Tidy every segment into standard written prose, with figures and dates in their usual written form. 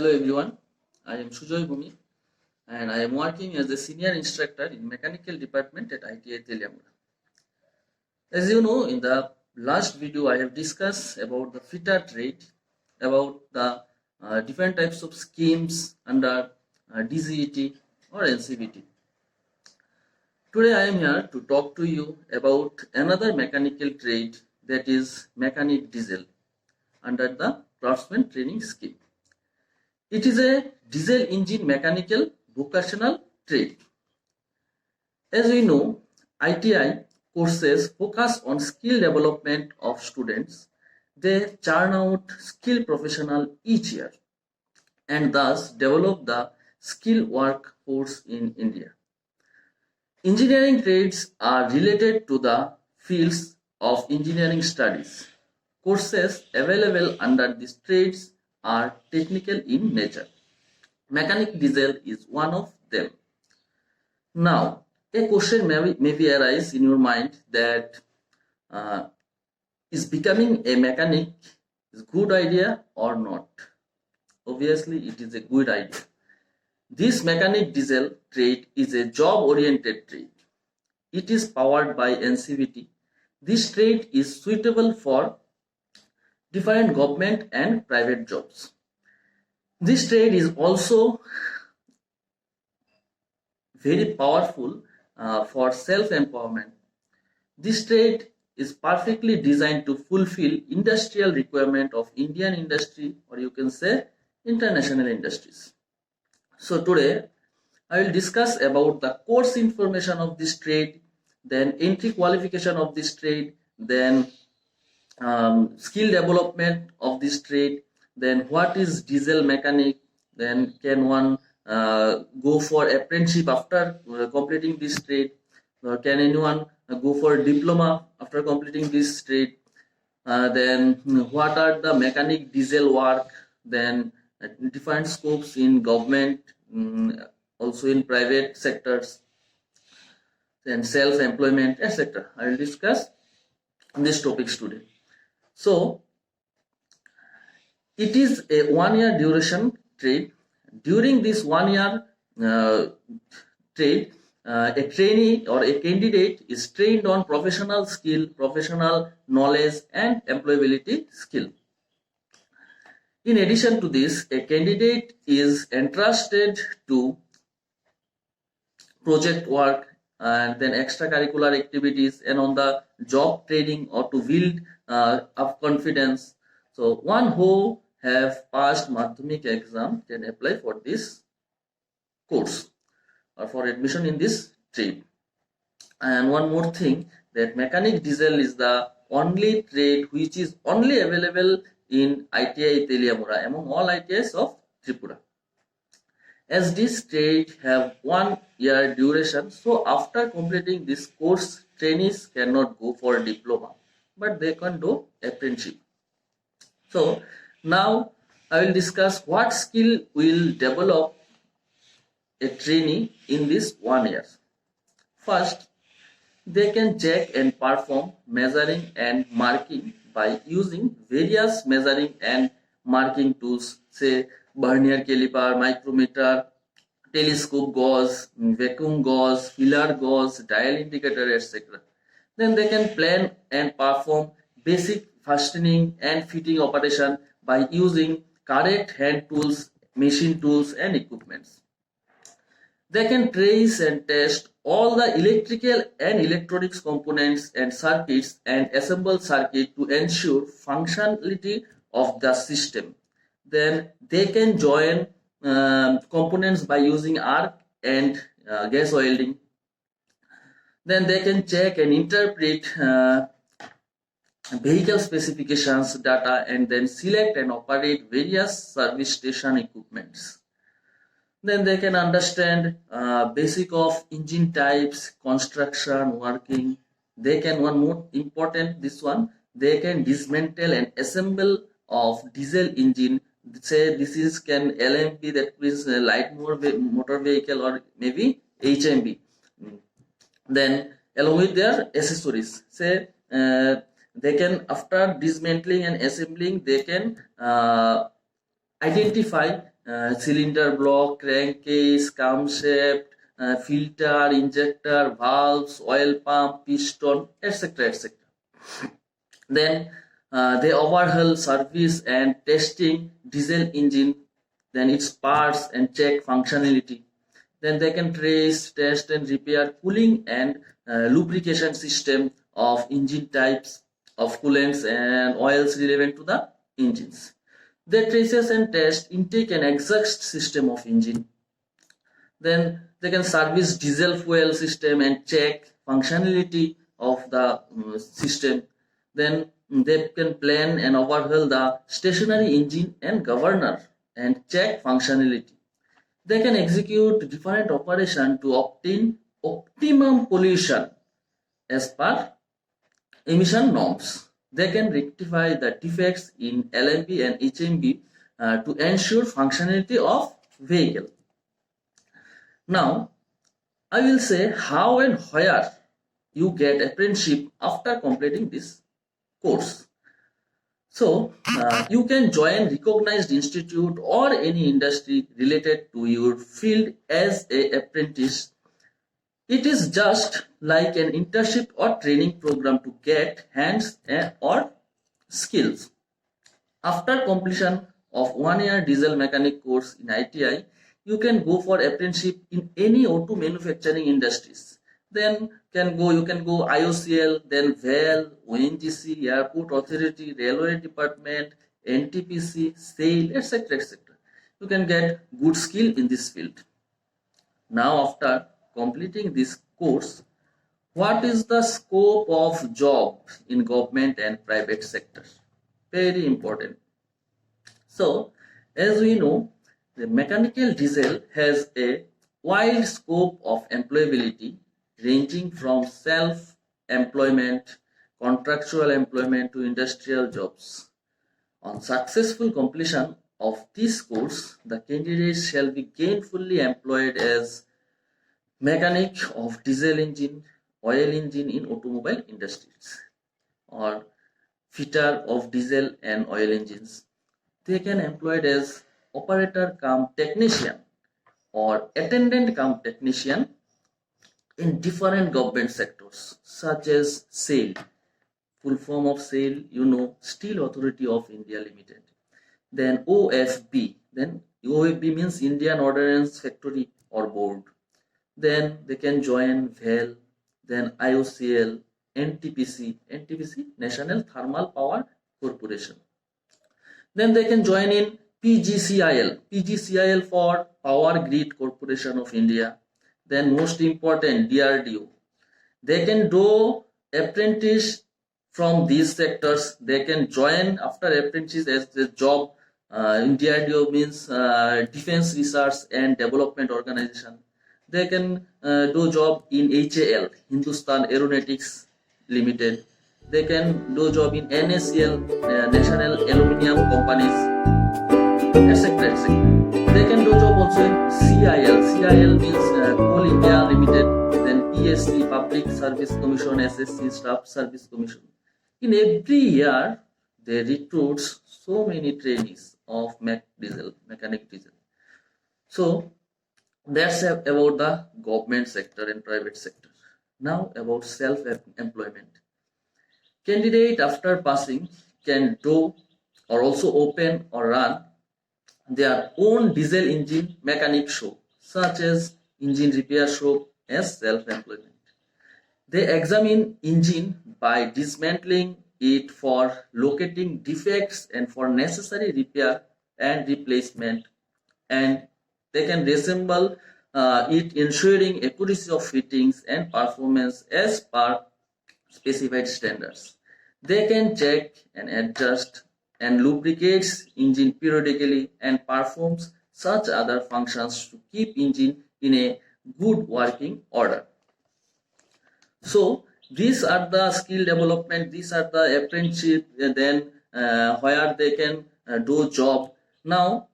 Hello everyone, I am Sujoy Bhumi and I am working as a senior instructor in mechanical department at ITI Teliamura. As you know, in the last video I have discussed about the fitter trade, about the different types of schemes under DGET or NCVT. Today I am here to talk to you about another mechanical trade, that is mechanic diesel, under the craftsman training scheme. It is a diesel engine mechanical vocational trade. As we know, ITI courses focus on skill development of students. They churn out skilled professionals each year and thus develop the skilled workforce in India. Engineering trades are related to the fields of engineering studies. Courses available under these trades are technical in nature. Mechanic diesel is one of them. Now, a question may arise in your mind that is becoming a mechanic is good idea or not? Obviously, it is a good idea. This mechanic diesel trade is a job-oriented trade. It is powered by NCVT. This trade is suitable for different government and private jobs. This trade is also very powerful for self-empowerment. This trade is perfectly designed to fulfill industrial requirement of Indian industry, or you can say international industries. So today I will discuss about the course information of this trade, then entry qualification of this trade, then skill development of this trade, then what is diesel mechanic, then can one go for apprenticeship after completing this trade, or can anyone go for diploma after completing this trade, then what are the mechanic diesel work, then different scopes in government, also in private sectors, then self-employment, etc. I will discuss these topics today. So, it is a 1 year duration trade. During this 1 year trade, a trainee or a candidate is trained on professional skill, professional knowledge and employability skill. In addition to this, a candidate is entrusted to project work and then extracurricular activities and on the job training or to build up confidence. So one who have passed Madhyamik exam can apply for this course or for admission in this trade. And one more thing, that mechanic diesel is the only trade which is only available in ITI Teliamura among all ITIs of Tripura. As this trade have 1 year duration, so after completing this course, trainees cannot go for a diploma, but they can do apprenticeship. So now I will discuss what skill will develop a trainee in this 1 year. First, they can check and perform measuring and marking by using various measuring and marking tools, say vernier caliper, micrometer, telescope gauge, vacuum gauge, filler gauge, dial indicator, etc. Then they can plan and perform basic fastening and fitting operation by using correct hand tools, machine tools and equipments. They can trace and test all the electrical and electronics components and circuits and assemble circuit to ensure functionality of the system. Then they can join components by using arc and gas welding. Then they can check and interpret vehicle specifications data and then select and operate various service station equipments. Then they can understand basic of engine types, construction, working. They can, one more important, this one, they can dismantle and assemble of diesel engine. Say this is can LMV, that means light motor vehicle, or maybe HMV. Then along with their accessories, say they can, after dismantling and assembling, they can identify cylinder block, crankcase, camshaft, filter, injector, valves, oil pump, piston, etc. etc. Then they overhaul, service and testing diesel engine, then its parts and check functionality. Then they can trace, test and repair cooling and lubrication system of engine types of coolants and oils relevant to the engines. They traces and test intake and exhaust system of engine. Then they can service diesel fuel system and check functionality of the system. Then they can plan and overhaul the stationary engine and governor and check functionality. They can execute different operation to obtain optimum pollution as per emission norms. They can rectify the defects in LMB and HMB to ensure functionality of vehicle. Now, I will say how and where you get apprenticeship after completing this course. So, you can join recognized institute or any industry related to your field as a apprentice. It is just like an internship or training program to get hands or skills. After completion of 1 year diesel mechanic course in ITI, you can go for apprenticeship in any auto manufacturing industries. Then you can go IOCL, then VAL, ONGC, Airport Authority, Railway Department, NTPC, SAIL, etc. etc. You can get good skill in this field. Now, after completing this course, what is the scope of job in government and private sector? Very important. So, as we know, the mechanical diesel has a wide scope of employability ranging from self-employment, contractual employment to industrial jobs. On successful completion of this course, the candidates shall be gainfully employed as mechanic of diesel engine, oil engine in automobile industries, or fitter of diesel and oil engines. They can employed as operator cum technician or attendant cum technician in different government sectors such as SAIL, full form of SAIL, Steel Authority of India Limited. Then OFB, then OFB means Indian Ordnance Factory or Board. Then they can join VAL, then IOCL, NTPC, National Thermal Power Corporation. Then they can join in PGCIL for Power Grid Corporation of India. Then most important, DRDO. They can do apprentice from these sectors. They can join after apprentice as the job in DRDO means Defense Research and Development Organization. They can do job in HAL, Hindustan Aeronautics Limited. They can do job in NACL, National Aluminium Companies, etc. etc. They can do job also in CIL means Coal India Limited, then PSC, Public Service Commission, SSC, Staff Service Commission. In every year, they recruit so many trainees of mechanic diesel. So, that's about the government sector and private sector. Now, about self-employment. Candidate after passing can do or also open or run their own diesel engine mechanic shop, such as engine repair shop, as self-employment. They examine engine by dismantling it for locating defects and for necessary repair and replacement, and they can reassemble it, ensuring accuracy of fittings and performance as per specified standards. They can check and adjust and lubricates engine periodically and performs such other functions to keep engine in a good working order. So these are the skill development, these are the apprenticeship, and then where they can do job. Now,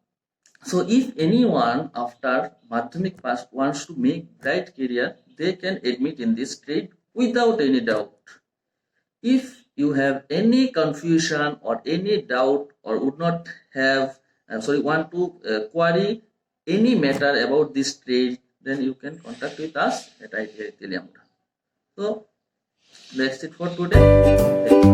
so if anyone after Madhyamik pass wants to make bright career, they can admit in this trade without any doubt. If you have any confusion or any doubt or would not have want to query any matter about this trade, then you can contact with us at ITI Teliamura. So that's it for today.